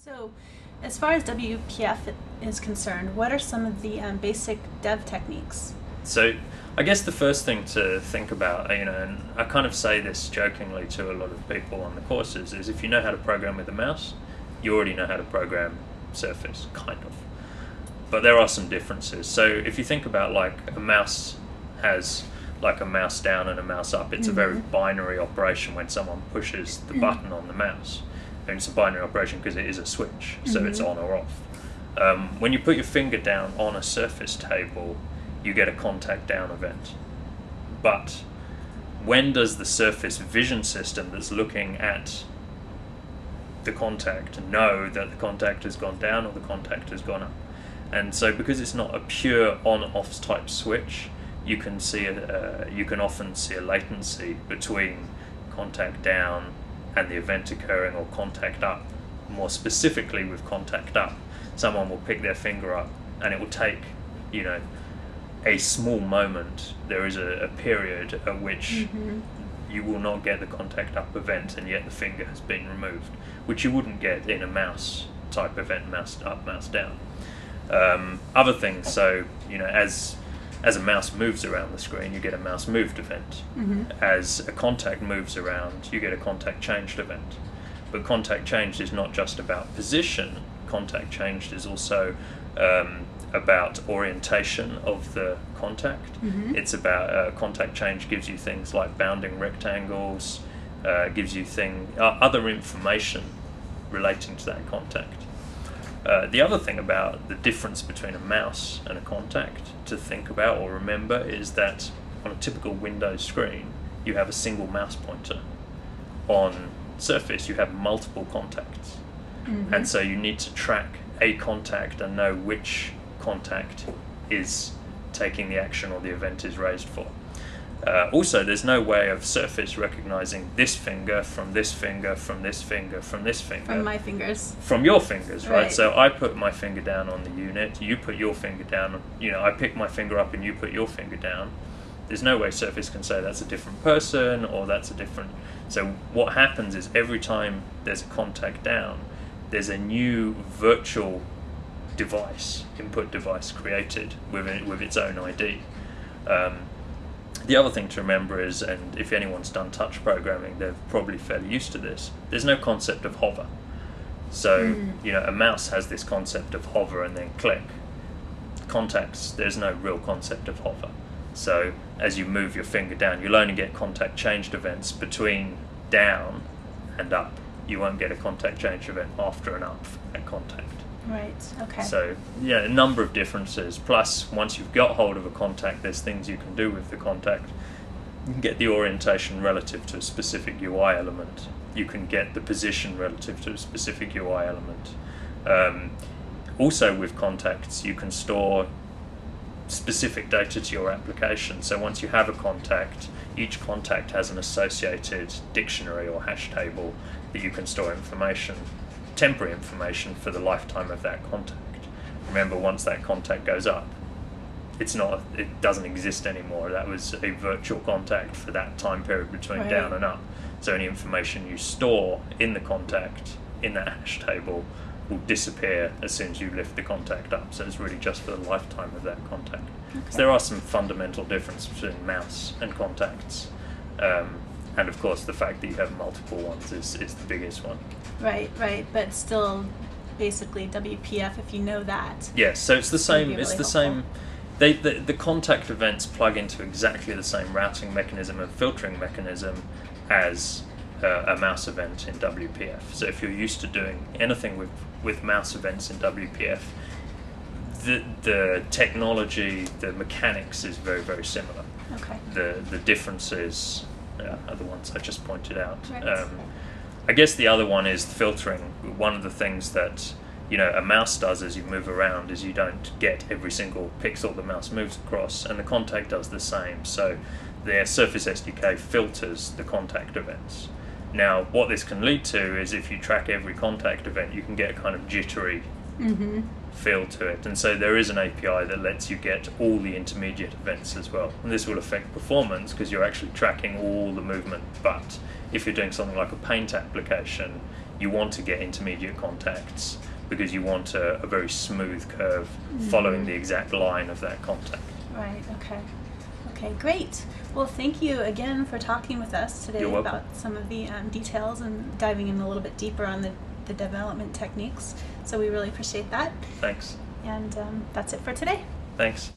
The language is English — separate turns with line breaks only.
So, as far as WPF is concerned, what are some of the basic dev techniques?
So I guess the first thing to think about, and I kind of say this jokingly to a lot of people on the courses, is if you know how to program with a mouse, you already know how to program Surface, kind of. But there are some differences. So if you think about like a mouse has like a mouse down and a mouse up, it's a very binary operation when someone pushes the button on the mouse. And it's a binary operation because it is a switch, so it's on or off. When you put your finger down on a Surface table, you get a contact down event. But when does the Surface vision system that's looking at the contact know that the contact has gone down or the contact has gone up? And so because it's not a pure on-off type switch, you can often see a latency between contact down and the event occurring, or contact up. More specifically with contact up, someone will pick their finger up and it will take, a small moment. There is a period at which you will not get the contact up event, and yet the finger has been removed, which you wouldn't get in a mouse type event, mouse up, mouse down. Other things, so as a mouse moves around the screen, you get a mouse moved event. As a contact moves around, you get a contact changed event. But contact changed is not just about position. Contact changed is also about orientation of the contact. It's about contact change gives you things like bounding rectangles, gives you other information relating to that contact. The other thing about the difference between a mouse and a contact to think about or remember is that on a typical Windows screen, you have a single mouse pointer. On Surface, you have multiple contacts. And so you need to track a contact and know which contact is taking the action or the event is raised for. Also, there's no way of Surface recognizing this finger from this finger from this finger from this finger.
From my fingers.
From your fingers, right? So I put my finger down on the unit, you put your finger down, I pick my finger up and you put your finger down. There's no way Surface can say that's a different person or that's a different... So what happens is every time there's a contact down, there's a new virtual device, input device created with its own ID. The other thing to remember is, and if anyone's done touch programming, they're probably fairly used to this, there's no concept of hover. So, a mouse has this concept of hover and then click. Contacts, there's no real concept of hover. So, as you move your finger down, you'll only get contact changed events between down and up. You won't get a contact change event after and up at contact.
Right, okay.
So, a number of differences. Plus, once you've got hold of a contact, there's things you can do with the contact. You can get the orientation relative to a specific UI element. You can get the position relative to a specific UI element. Also, with contacts, you can store specific data to your application. So once you have a contact, each contact has an associated dictionary or hash table that you can store temporary information for the lifetime of that contact. Remember, once that contact goes up, it doesn't exist anymore. That was a virtual contact for that time period between down and up. So any information you store in the contact, in that hash table, will disappear as soon as you lift the contact up. So it's really just for the lifetime of that contact. So there are some fundamental differences between mouse and contacts. And of course, the fact that you have multiple ones is the biggest one. Right,
but still, basically WPF, if you know that.
Yes, so it's the same.
Really
it's the same. The contact events plug into exactly the same routing mechanism and filtering mechanism as a mouse event in WPF. So if you're used to doing anything with mouse events in WPF, the technology, the mechanics is very, very similar.
Okay.
The differences are the ones I just pointed out.
Right.
I guess the other one is filtering. One of the things that a mouse does as you move around is you don't get every single pixel the mouse moves across, and the contact does the same. So the Surface SDK filters the contact events. Now, what this can lead to is if you track every contact event, you can get a kind of jittery feel to it. And so there is an API that lets you get all the intermediate events as well. And this will affect performance because you're actually tracking all the movement. But if you're doing something like a paint application, you want to get intermediate contacts because you want a very smooth curve following the exact line of that contact.
Right, okay. Okay, great. Well, thank you again for talking with us today
You're welcome.
about some of the details and diving in a little bit deeper on the development techniques. So we really appreciate that.
Thanks.
And that's it for today.
Thanks.